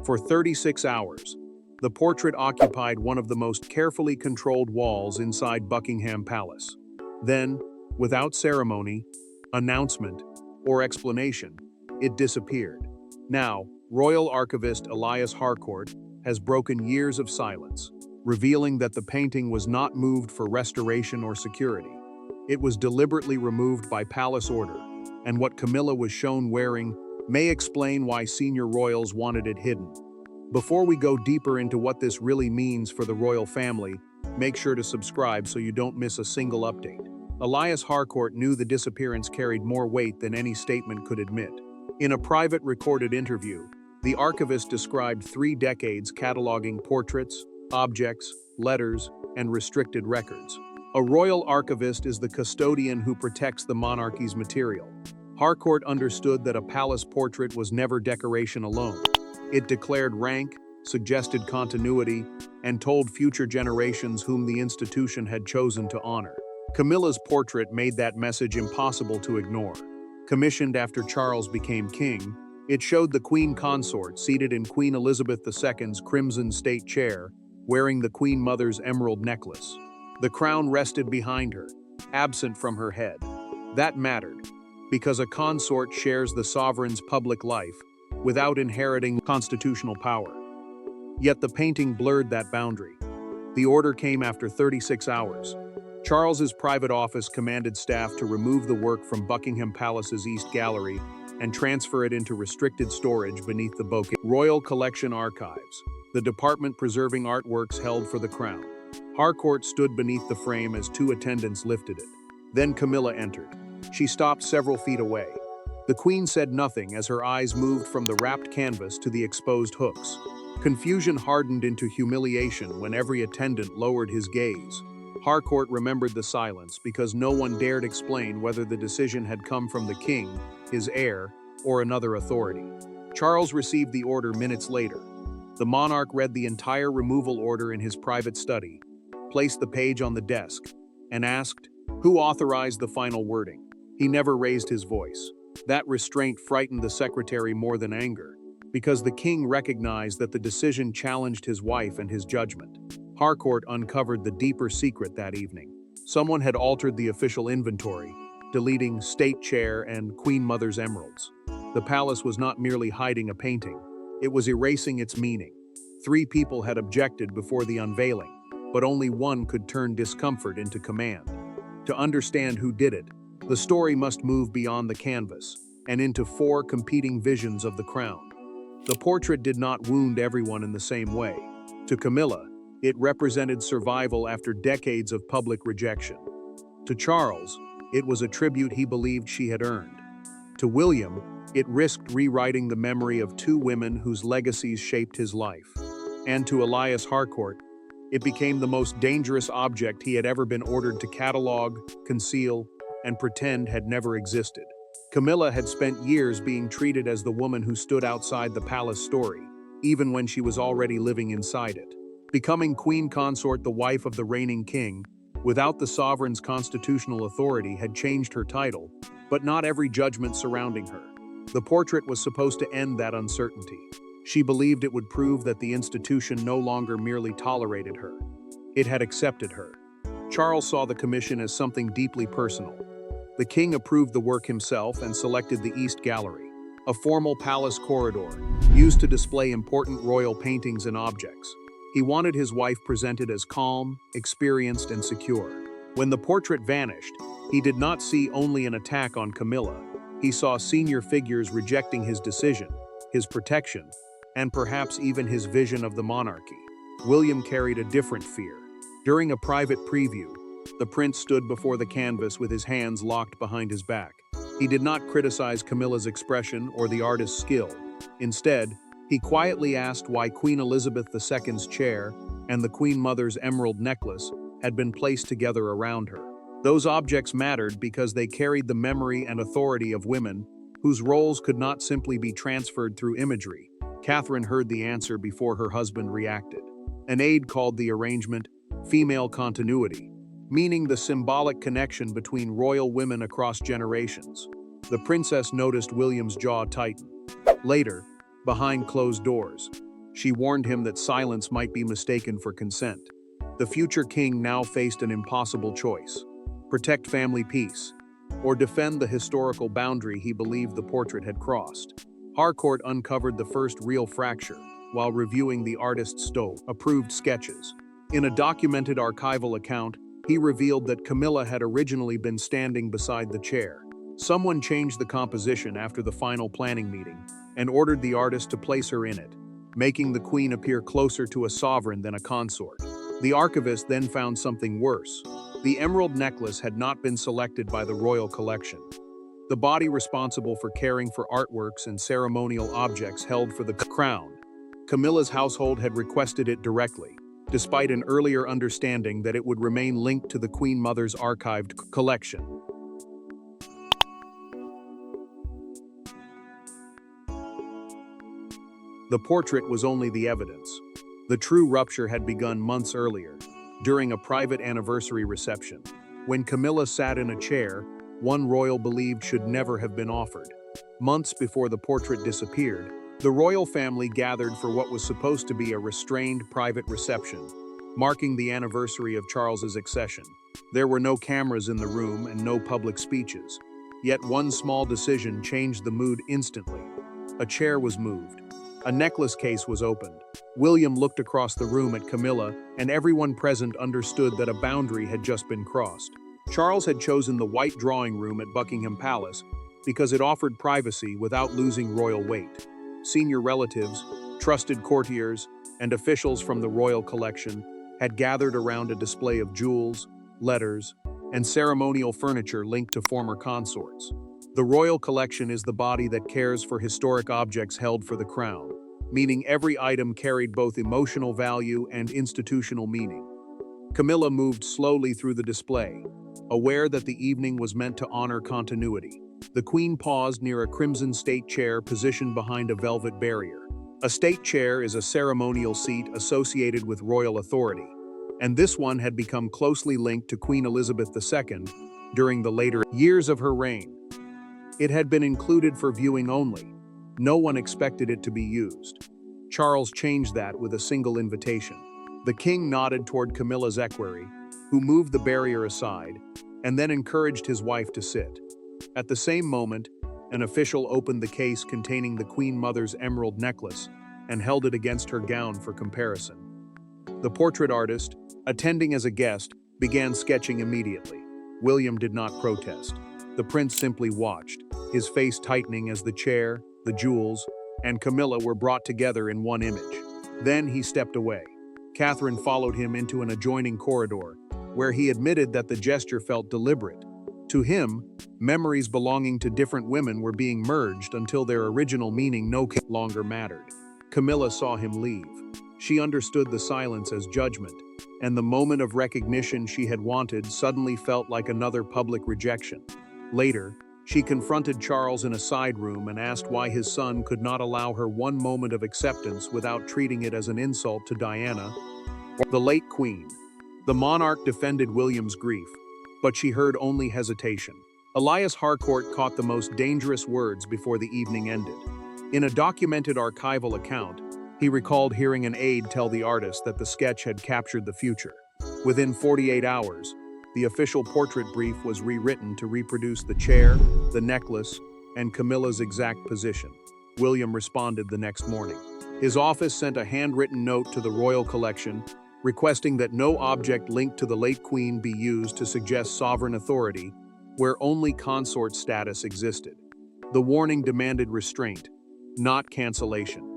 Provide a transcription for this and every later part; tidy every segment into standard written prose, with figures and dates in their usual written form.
For 36 hours, the portrait occupied one of the most carefully controlled walls inside Buckingham Palace. Then, without ceremony, announcement, or explanation, it disappeared. Now, Royal Archivist Elias Harcourt has broken years of silence, revealing that the painting was not moved for restoration or security. It was deliberately removed by palace order, and what Camilla was shown wearing may explain why senior royals wanted it hidden. Before we go deeper into what this really means for the royal family, make sure to subscribe so you don't miss a single update. Elias Harcourt knew the disappearance carried more weight than any statement could admit. In a private recorded interview, the archivist described 3 decades cataloging portraits, objects, letters, and restricted records. A royal archivist is the custodian who protects the monarchy's material. Harcourt understood that a palace portrait was never decoration alone. It declared rank, suggested continuity, and told future generations whom the institution had chosen to honor. Camilla's portrait made that message impossible to ignore. Commissioned after Charles became king, it showed the Queen Consort seated in Queen Elizabeth II's crimson state chair, wearing the Queen Mother's emerald necklace. The crown rested behind her, absent from her head. That mattered, because a consort shares the sovereign's public life without inheriting constitutional power. Yet the painting blurred that boundary. The order came after 36 hours. Charles's private office commanded staff to remove the work from Buckingham Palace's East Gallery and transfer it into restricted storage beneath the Buckingham Royal Collection Archives, the department preserving artworks held for the crown. Harcourt stood beneath the frame as 2 attendants lifted it. Then Camilla entered. She stopped several feet away. The Queen said nothing as her eyes moved from the wrapped canvas to the exposed hooks. Confusion hardened into humiliation when every attendant lowered his gaze. Harcourt remembered the silence because no one dared explain whether the decision had come from the king, his heir, or another authority. Charles received the order minutes later. The monarch read the entire removal order in his private study, placed the page on the desk, and asked, "Who authorized the final wording?" He never raised his voice. That restraint frightened the secretary more than anger, because the king recognized that the decision challenged his wife and his judgment. Harcourt uncovered the deeper secret that evening. Someone had altered the official inventory, deleting state chair and Queen Mother's emeralds. The palace was not merely hiding a painting, it was erasing its meaning. 3 people had objected before the unveiling, but only one could turn discomfort into command. To understand who did it, the story must move beyond the canvas and into 4 competing visions of the crown. The portrait did not wound everyone in the same way. To Camilla, it represented survival after decades of public rejection. To Charles, it was a tribute he believed she had earned. To William, it risked rewriting the memory of 2 women whose legacies shaped his life. And to Elias Harcourt, it became the most dangerous object he had ever been ordered to catalog, conceal, and pretend had never existed. Camilla had spent years being treated as the woman who stood outside the palace story, even when she was already living inside it. Becoming Queen Consort, the wife of the reigning king, without the sovereign's constitutional authority, had changed her title, but not every judgment surrounding her. The portrait was supposed to end that uncertainty. She believed it would prove that the institution no longer merely tolerated her. It had accepted her. Charles saw the commission as something deeply personal. The king approved the work himself and selected the East Gallery, a formal palace corridor used to display important royal paintings and objects. He wanted his wife presented as calm, experienced, and secure. When the portrait vanished, he did not see only an attack on Camilla. He saw senior figures rejecting his decision, his protection, and perhaps even his vision of the monarchy. William carried a different fear. During a private preview, the prince stood before the canvas with his hands locked behind his back. He did not criticize Camilla's expression or the artist's skill. Instead, he quietly asked why Queen Elizabeth II's chair and the Queen Mother's emerald necklace had been placed together around her. Those objects mattered because they carried the memory and authority of women whose roles could not simply be transferred through imagery. Catherine heard the answer before her husband reacted. An aide called the arrangement female continuity, meaning the symbolic connection between royal women across generations. The princess noticed William's jaw tighten. Later, behind closed doors, She warned him that silence might be mistaken for consent. The future king now faced an impossible choice: protect family peace, or defend the historical boundary he believed the portrait had crossed. Harcourt uncovered the first real fracture while reviewing the artist's approved sketches. In a documented archival account, he revealed that Camilla had originally been standing beside the chair. Someone changed the composition after the final planning meeting and ordered the artist to place her in it, making the queen appear closer to a sovereign than a consort. The archivist then found something worse. The emerald necklace had not been selected by the royal collection. The body responsible for caring for artworks and ceremonial objects held for the crown. Camilla's household had requested it directly, despite an earlier understanding that it would remain linked to the Queen Mother's archived collection. The portrait was only the evidence. The true rupture had begun months earlier, during a private anniversary reception, when Camilla sat in a chair one royal believed should never have been offered. Months before the portrait disappeared, the royal family gathered for what was supposed to be a restrained private reception, marking the anniversary of Charles's accession. There were no cameras in the room and no public speeches. Yet one small decision changed the mood instantly. A chair was moved. A necklace case was opened. William looked across the room at Camilla, and everyone present understood that a boundary had just been crossed. Charles had chosen the white drawing room at Buckingham Palace because it offered privacy without losing royal weight. Senior relatives, trusted courtiers, and officials from the royal collection had gathered around a display of jewels, letters, and ceremonial furniture linked to former consorts. The royal collection is the body that cares for historic objects held for the crown, meaning every item carried both emotional value and institutional meaning. Camilla moved slowly through the display, aware that the evening was meant to honor continuity. The queen paused near a crimson state chair positioned behind a velvet barrier. A state chair is a ceremonial seat associated with royal authority, and this one had become closely linked to Queen Elizabeth II during the later years of her reign. It had been included for viewing only. No one expected it to be used. Charles changed that with a single invitation. The king nodded toward Camilla's equerry, who moved the barrier aside, and then encouraged his wife to sit. At the same moment, an official opened the case containing the Queen Mother's emerald necklace and held it against her gown for comparison. The portrait artist, attending as a guest, began sketching immediately. William did not protest. The prince simply watched, his face tightening as the chair, the jewels, and Camilla were brought together in one image. Then he stepped away. Catherine followed him into an adjoining corridor, where he admitted that the gesture felt deliberate. To him, memories belonging to different women were being merged until their original meaning no longer mattered. Camilla saw him leave. She understood the silence as judgment, and the moment of recognition she had wanted suddenly felt like another public rejection. Later, she confronted Charles in a side room and asked why his son could not allow her one moment of acceptance without treating it as an insult to Diana, the late queen. The monarch defended William's grief, but she heard only hesitation. Elias Harcourt caught the most dangerous words before the evening ended. In a documented archival account, he recalled hearing an aide tell the artist that the sketch had captured the future. Within 48 hours, the official portrait brief was rewritten to reproduce the chair, the necklace, and Camilla's exact position. William responded the next morning. His office sent a handwritten note to the royal collection, requesting that no object linked to the late queen be used to suggest sovereign authority, where only consort status existed. The warning demanded restraint, not cancellation.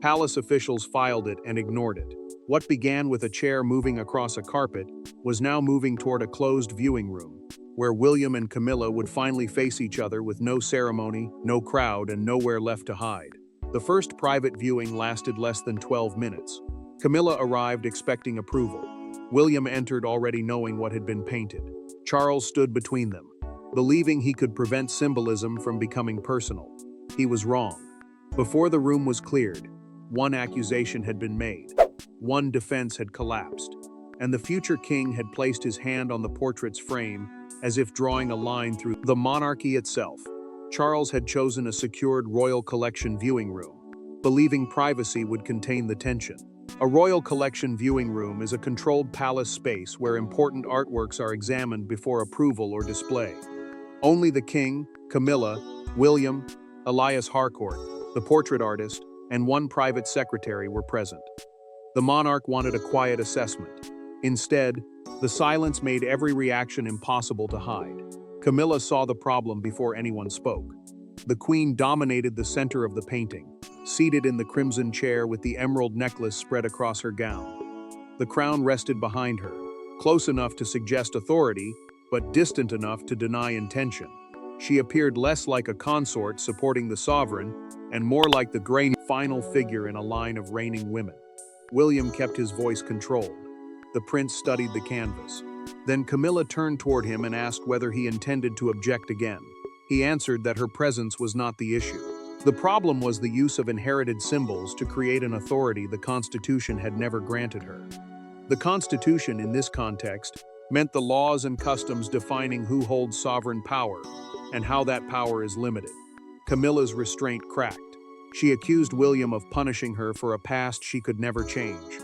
Palace officials filed it and ignored it. What began with a chair moving across a carpet was now moving toward a closed viewing room, where William and Camilla would finally face each other with no ceremony, no crowd, and nowhere left to hide. The first private viewing lasted less than 12 minutes. Camilla arrived expecting approval. William entered already knowing what had been painted. Charles stood between them, believing he could prevent symbolism from becoming personal. He was wrong. Before the room was cleared, one accusation had been made, one defense had collapsed, and the future king had placed his hand on the portrait's frame as if drawing a line through the monarchy itself. Charles had chosen a secured royal collection viewing room, believing privacy would contain the tension. A royal collection viewing room is a controlled palace space where important artworks are examined before approval or display. Only the king, Camilla, William, Elias Harcourt, the portrait artist, and one private secretary were present. The monarch wanted a quiet assessment. Instead, the silence made every reaction impossible to hide. Camilla saw the problem before anyone spoke. The queen dominated the center of the painting, seated in the crimson chair with the emerald necklace spread across her gown. The crown rested behind her, close enough to suggest authority, but distant enough to deny intention. She appeared less like a consort supporting the sovereign and more like the gray final figure in a line of reigning women. William kept his voice controlled. The prince studied the canvas. Then Camilla turned toward him and asked whether he intended to object again. He answered that her presence was not the issue. The problem was the use of inherited symbols to create an authority the Constitution had never granted her. The Constitution, in this context, meant the laws and customs defining who holds sovereign power and how that power is limited. Camilla's restraint cracked. She accused William of punishing her for a past she could never change,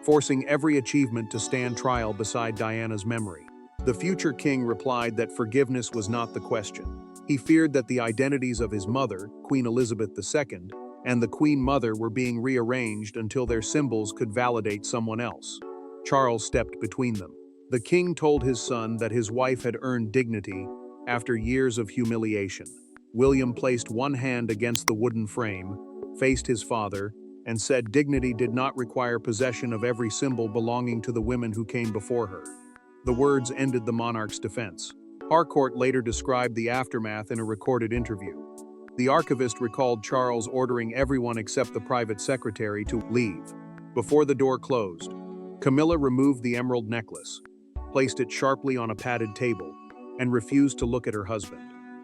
forcing every achievement to stand trial beside Diana's memory. The future king replied that forgiveness was not the question. He feared that the identities of his mother, Queen Elizabeth II, and the Queen Mother were being rearranged until their symbols could validate someone else. Charles stepped between them. The king told his son that his wife had earned dignity after years of humiliation. William placed one hand against the wooden frame, faced his father, and said dignity did not require possession of every symbol belonging to the women who came before her. The words ended the monarch's defense. Harcourt later described the aftermath in a recorded interview. The archivist recalled Charles ordering everyone except the private secretary to leave. Before the door closed, Camilla removed the emerald necklace, placed it sharply on a padded table, and refused to look at her husband.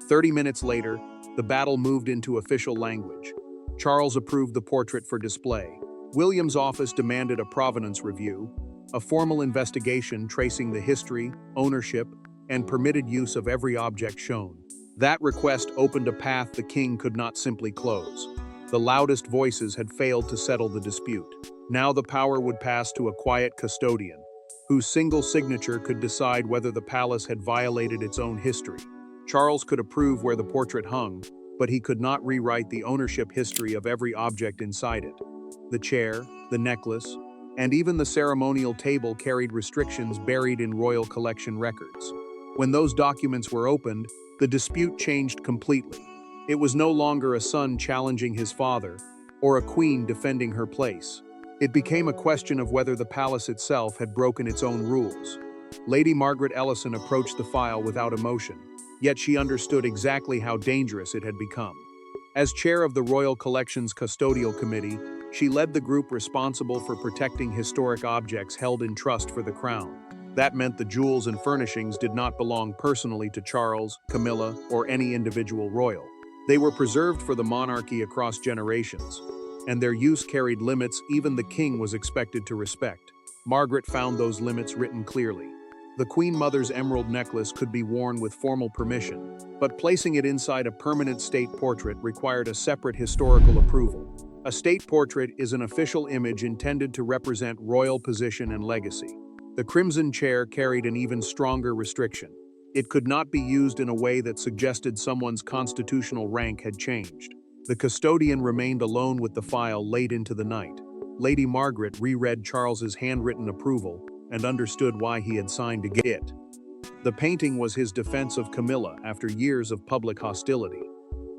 30 minutes later, the battle moved into official language. Charles approved the portrait for display. William's office demanded a provenance review, a formal investigation tracing the history, ownership, and permitted use of every object shown. That request opened a path the king could not simply close. The loudest voices had failed to settle the dispute. Now the power would pass to a quiet custodian, whose single signature could decide whether the palace had violated its own history. Charles could approve where the portrait hung, but he could not rewrite the ownership history of every object inside it. The chair, the necklace, and even the ceremonial table carried restrictions buried in royal collection records. When those documents were opened, the dispute changed completely. It was no longer a son challenging his father, or a queen defending her place. It became a question of whether the palace itself had broken its own rules. Lady Margaret Ellison approached the file without emotion, yet she understood exactly how dangerous it had become. As chair of the Royal Collections Custodial Committee, she led the group responsible for protecting historic objects held in trust for the crown. That meant the jewels and furnishings did not belong personally to Charles, Camilla, or any individual royal. They were preserved for the monarchy across generations, and their use carried limits even the king was expected to respect. Margaret found those limits written clearly. The Queen Mother's emerald necklace could be worn with formal permission, but placing it inside a permanent state portrait required a separate historical approval. A state portrait is an official image intended to represent royal position and legacy. The crimson chair carried an even stronger restriction. It could not be used in a way that suggested someone's constitutional rank had changed. The custodian remained alone with the file late into the night. Lady Margaret reread Charles's handwritten approval and understood why he had signed to get it. The painting was his defense of Camilla after years of public hostility.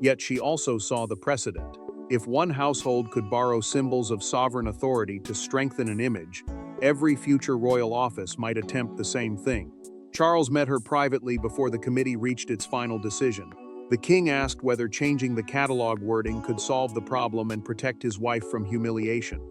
Yet she also saw the precedent. If one household could borrow symbols of sovereign authority to strengthen an image, every future royal office might attempt the same thing. Charles met her privately before the committee reached its final decision. The king asked whether changing the catalog wording could solve the problem and protect his wife from humiliation.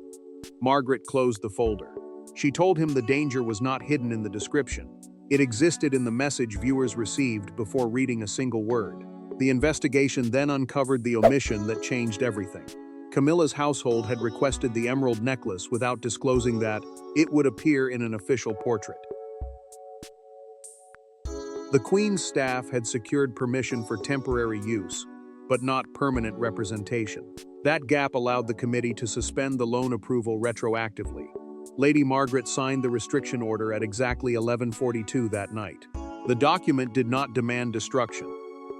Margaret closed the folder. She told him the danger was not hidden in the description. It existed in the message viewers received before reading a single word. The investigation then uncovered the omission that changed everything. Camilla's household had requested the emerald necklace without disclosing that it would appear in an official portrait. The Queen's staff had secured permission for temporary use, but not permanent representation. That gap allowed the committee to suspend the loan approval retroactively. Lady Margaret signed the restriction order at exactly 11:42 that night. The document did not demand destruction,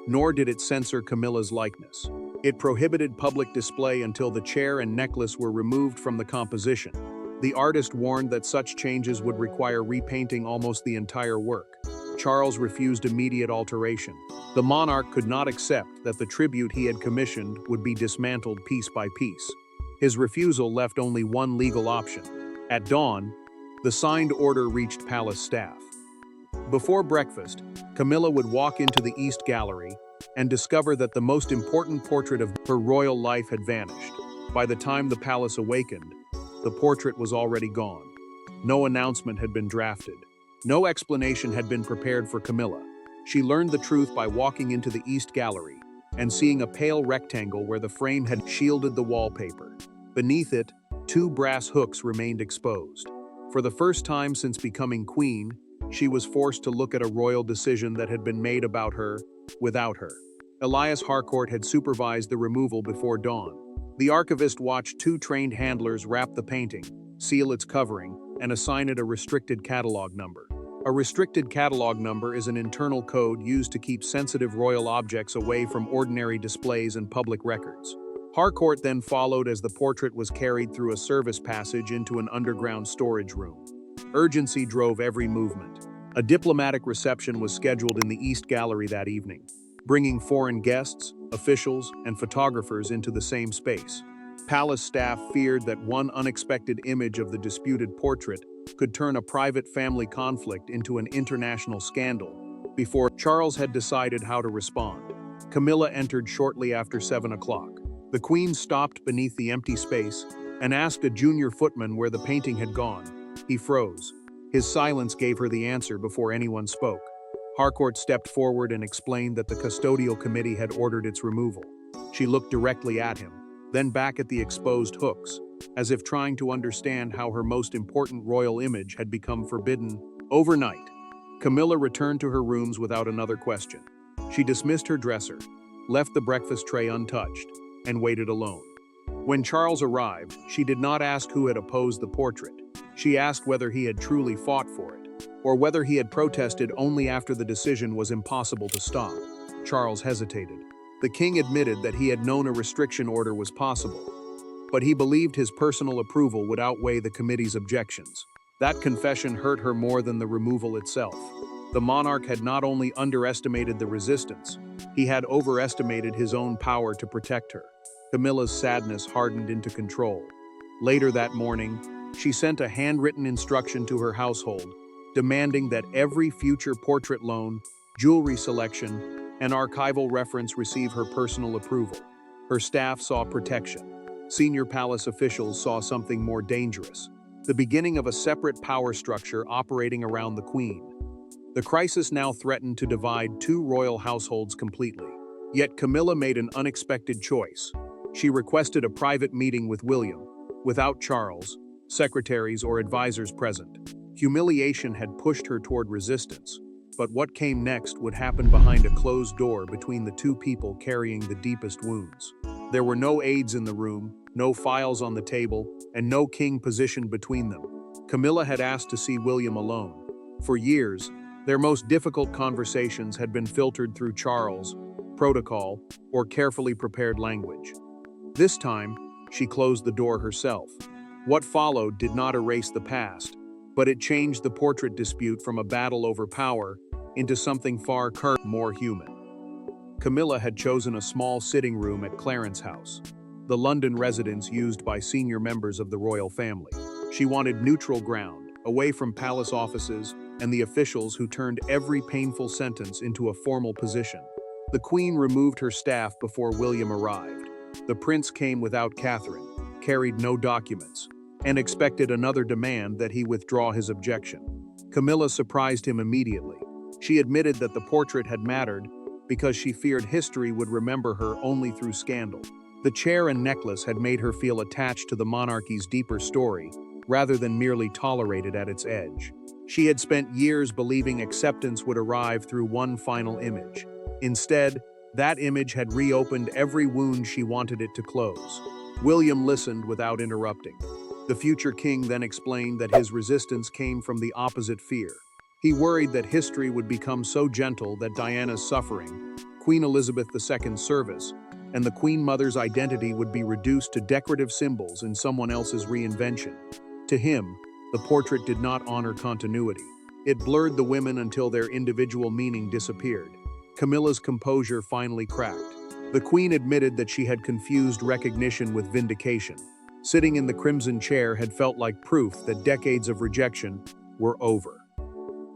nor did it censor Camilla's likeness. It prohibited public display until the chair and necklace were removed from the composition. The artist warned that such changes would require repainting almost the entire work. Charles refused immediate alteration. The monarch could not accept that the tribute he had commissioned would be dismantled piece by piece. His refusal left only one legal option. At dawn, the signed order reached palace staff. Before breakfast, Camilla would walk into the East Gallery and discover that the most important portrait of her royal life had vanished. By the time the palace awakened, the portrait was already gone. No announcement had been drafted. No explanation had been prepared for Camilla. She learned the truth by walking into the East Gallery and seeing a pale rectangle where the frame had shielded the wallpaper. Beneath it, two brass hooks remained exposed. For the first time since becoming queen, she was forced to look at a royal decision that had been made about her, without her. Elias Harcourt had supervised the removal before dawn. The archivist watched two trained handlers wrap the painting, seal its covering, and assign it a restricted catalog number. A restricted catalog number is an internal code used to keep sensitive royal objects away from ordinary displays and public records. Harcourt then followed as the portrait was carried through a service passage into an underground storage room. Urgency drove every movement. A diplomatic reception was scheduled in the East Gallery that evening, bringing foreign guests, officials, and photographers into the same space. Palace staff feared that one unexpected image of the disputed portrait could turn a private family conflict into an international scandal. Before Charles had decided how to respond, Camilla entered shortly after 7 o'clock. The Queen stopped beneath the empty space and asked a junior footman where the painting had gone. He froze. His silence gave her the answer before anyone spoke. Harcourt stepped forward and explained that the custodial committee had ordered its removal. She looked directly at him, then back at the exposed hooks, as if trying to understand how her most important royal image had become forbidden. Overnight, Camilla returned to her rooms without another question. She dismissed her dresser, left the breakfast tray untouched, and waited alone. When Charles arrived, she did not ask who had opposed the portrait. She asked whether he had truly fought for it, or whether he had protested only after the decision was impossible to stop. Charles hesitated. The king admitted that he had known a restriction order was possible, but he believed his personal approval would outweigh the committee's objections. That confession hurt her more than the removal itself. The monarch had not only underestimated the resistance, he had overestimated his own power to protect her. Camilla's sadness hardened into control. Later that morning, she sent a handwritten instruction to her household, demanding that every future portrait loan, jewelry selection, and archival reference receive her personal approval. Her staff saw protection. Senior palace officials saw something more dangerous: the beginning of a separate power structure operating around the queen. The crisis now threatened to divide two royal households completely. Yet Camilla made an unexpected choice. She requested a private meeting with William, without Charles, secretaries, or advisors present. Humiliation had pushed her toward resistance, but what came next would happen behind a closed door between the two people carrying the deepest wounds. There were no aides in the room, no files on the table, and no king positioned between them. Camilla had asked to see William alone. For years, their most difficult conversations had been filtered through Charles, protocol, or carefully prepared language. This time, she closed the door herself. What followed did not erase the past, but it changed the portrait dispute from a battle over power into something far more human. Camilla had chosen a small sitting room at Clarence House, the London residence used by senior members of the royal family. She wanted neutral ground, away from palace offices and the officials who turned every painful sentence into a formal position. The Queen removed her staff before William arrived. The prince came without Catherine, carried no documents, and expected another demand that he withdraw his objection. Camilla surprised him immediately. She admitted that the portrait had mattered because she feared history would remember her only through scandal. The chair and necklace had made her feel attached to the monarchy's deeper story, rather than merely tolerated at its edge. She had spent years believing acceptance would arrive through one final image. Instead, that image had reopened every wound she wanted it to close. William listened without interrupting. The future king then explained that his resistance came from the opposite fear. He worried that history would become so gentle that Diana's suffering, Queen Elizabeth II's service, and the Queen Mother's identity would be reduced to decorative symbols in someone else's reinvention. To him, the portrait did not honor continuity. It blurred the women until their individual meaning disappeared. Camilla's composure finally cracked. The Queen admitted that she had confused recognition with vindication. Sitting in the crimson chair had felt like proof that decades of rejection were over.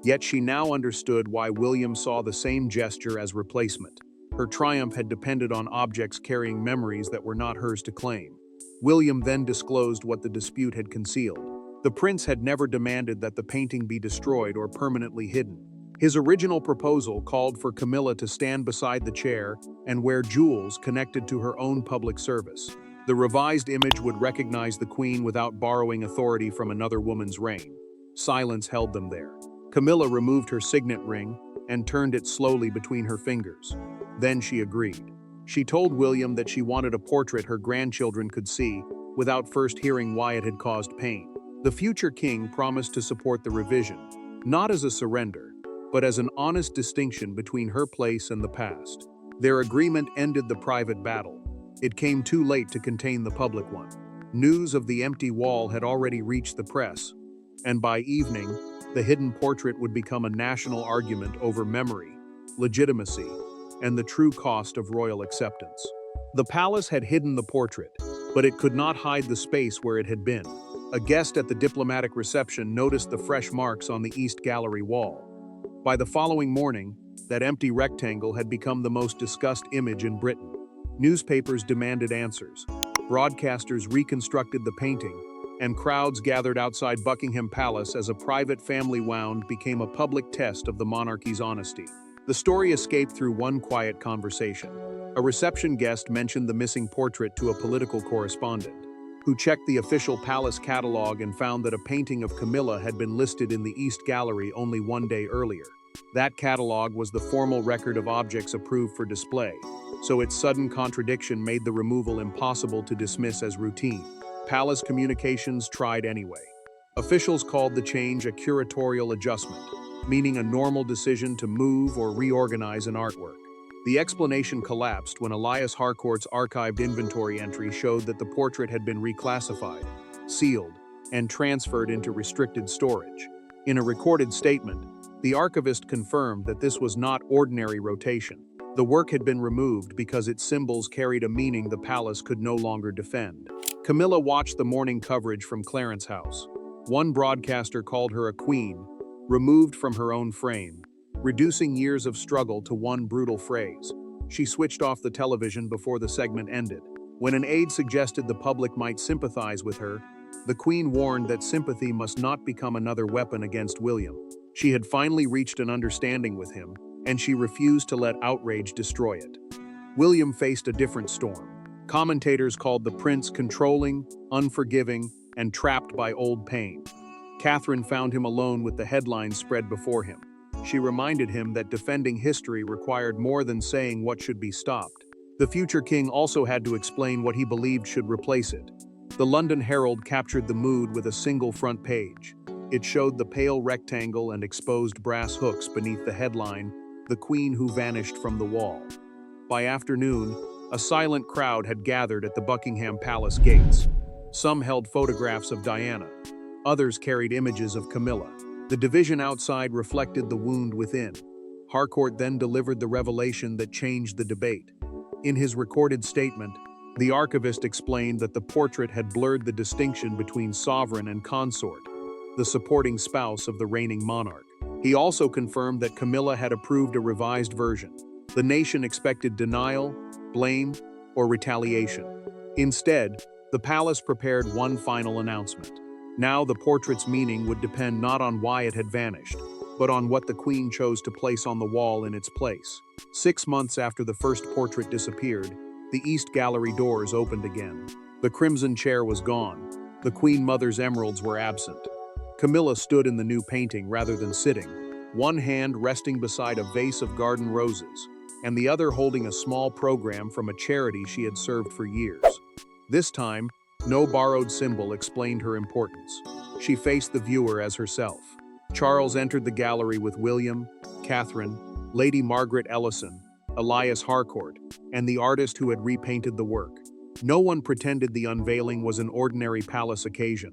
Yet she now understood why William saw the same gesture as replacement. Her triumph had depended on objects carrying memories that were not hers to claim. William then disclosed what the dispute had concealed. The prince had never demanded that the painting be destroyed or permanently hidden. His original proposal called for Camilla to stand beside the chair and wear jewels connected to her own public service. The revised image would recognize the queen without borrowing authority from another woman's reign. Silence held them there. Camilla removed her signet ring and turned it slowly between her fingers. Then she agreed. She told William that she wanted a portrait her grandchildren could see without first hearing why it had caused pain. The future king promised to support the revision, not as a surrender, but as an honest distinction between her place and the past. Their agreement ended the private battle. It came too late to contain the public one. News of the empty wall had already reached the press, and by evening, the hidden portrait would become a national argument over memory, legitimacy, and the true cost of royal acceptance. The palace had hidden the portrait, but it could not hide the space where it had been. A guest at the diplomatic reception noticed the fresh marks on the East Gallery wall. By the following morning, that empty rectangle had become the most discussed image in Britain. Newspapers demanded answers. Broadcasters reconstructed the painting, and crowds gathered outside Buckingham Palace as a private family wound became a public test of the monarchy's honesty. The story escaped through one quiet conversation. A reception guest mentioned the missing portrait to a political correspondent, who checked the official palace catalog and found that a painting of Camilla had been listed in the East Gallery only one day earlier. That catalog was the formal record of objects approved for display, so its sudden contradiction made the removal impossible to dismiss as routine. Palace communications tried anyway. Officials called the change a curatorial adjustment, meaning a normal decision to move or reorganize an artwork. The explanation collapsed when Elias Harcourt's archived inventory entry showed that the portrait had been reclassified, sealed, and transferred into restricted storage. In a recorded statement, the archivist confirmed that this was not ordinary rotation. The work had been removed because its symbols carried a meaning the palace could no longer defend. Camilla watched the morning coverage from Clarence House. One broadcaster called her a queen, removed from her own frame, reducing years of struggle to one brutal phrase. She switched off the television before the segment ended. When an aide suggested the public might sympathize with her, the Queen warned that sympathy must not become another weapon against William. She had finally reached an understanding with him, and she refused to let outrage destroy it. William faced a different storm. Commentators called the prince controlling, unforgiving, and trapped by old pain. Catherine found him alone with the headlines spread before him. She reminded him that defending history required more than saying what should be stopped. The future king also had to explain what he believed should replace it. The London Herald captured the mood with a single front page. It showed the pale rectangle and exposed brass hooks beneath the headline, "The Queen Who Vanished from the Wall." By afternoon, a silent crowd had gathered at the Buckingham Palace gates. Some held photographs of Diana. Others carried images of Camilla. The division outside reflected the wound within. Harcourt then delivered the revelation that changed the debate. In his recorded statement, the archivist explained that the portrait had blurred the distinction between sovereign and consort, the supporting spouse of the reigning monarch. He also confirmed that Camilla had approved a revised version. The nation expected denial, blame, or retaliation. Instead, the palace prepared one final announcement. Now the portrait's meaning would depend not on why it had vanished, but on what the queen chose to place on the wall in its place. 6 months after the first portrait disappeared, the East Gallery doors opened again. The crimson chair was gone. The Queen Mother's emeralds were absent. Camilla stood in the new painting rather than sitting, one hand resting beside a vase of garden roses, and the other holding a small program from a charity she had served for years. This time, no borrowed symbol explained her importance. She faced the viewer as herself. Charles entered the gallery with William, Catherine, Lady Margaret Ellison, Elias Harcourt, and the artist who had repainted the work. No one pretended the unveiling was an ordinary palace occasion.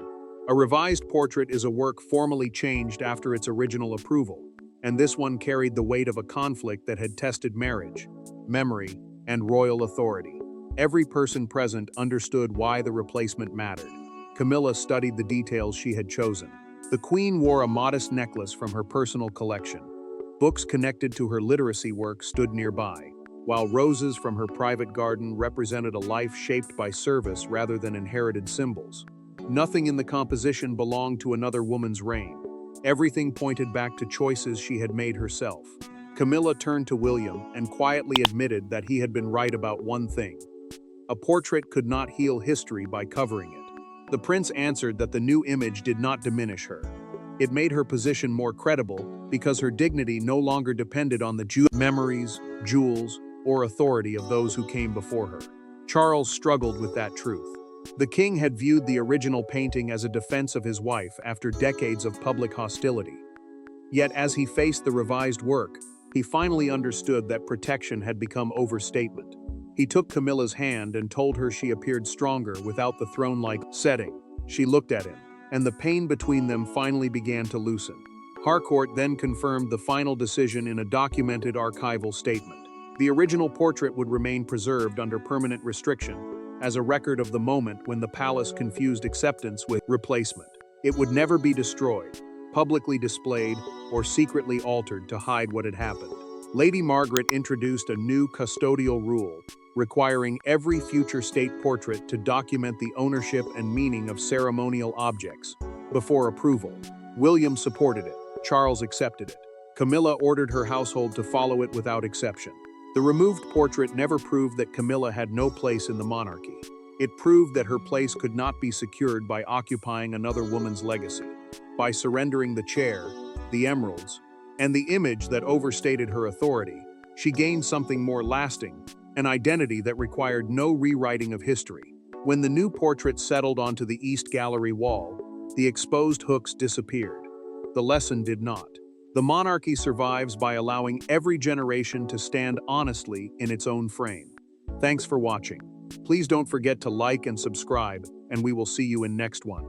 A revised portrait is a work formally changed after its original approval, and this one carried the weight of a conflict that had tested marriage, memory, and royal authority. Every person present understood why the replacement mattered. Camilla studied the details she had chosen. The queen wore a modest necklace from her personal collection. Books connected to her literacy work stood nearby, while roses from her private garden represented a life shaped by service rather than inherited symbols. Nothing in the composition belonged to another woman's reign. Everything pointed back to choices she had made herself. Camilla turned to William and quietly admitted that he had been right about one thing. A portrait could not heal history by covering it. The prince answered that the new image did not diminish her. It made her position more credible because her dignity no longer depended on the memories, jewels, or authority of those who came before her. Charles struggled with that truth. The king had viewed the original painting as a defense of his wife after decades of public hostility. Yet as he faced the revised work, he finally understood that protection had become overstatement. He took Camilla's hand and told her she appeared stronger without the throne-like setting. She looked at him, and the pain between them finally began to loosen. Harcourt then confirmed the final decision in a documented archival statement. The original portrait would remain preserved under permanent restriction, as a record of the moment when the palace confused acceptance with replacement. It would never be destroyed, publicly displayed, or secretly altered to hide what had happened. Lady Margaret introduced a new custodial rule, requiring every future state portrait to document the ownership and meaning of ceremonial objects before approval. William supported it. Charles accepted it. Camilla ordered her household to follow it without exception. The removed portrait never proved that Camilla had no place in the monarchy. It proved that her place could not be secured by occupying another woman's legacy. By surrendering the chair, the emeralds, and the image that overstated her authority, she gained something more lasting, an identity that required no rewriting of history. When the new portrait settled onto the East Gallery wall, the exposed hooks disappeared. The lesson did not. The monarchy survives by allowing every generation to stand honestly in its own frame. Thanks for watching. Please don't forget to like and subscribe, and we will see you in next one.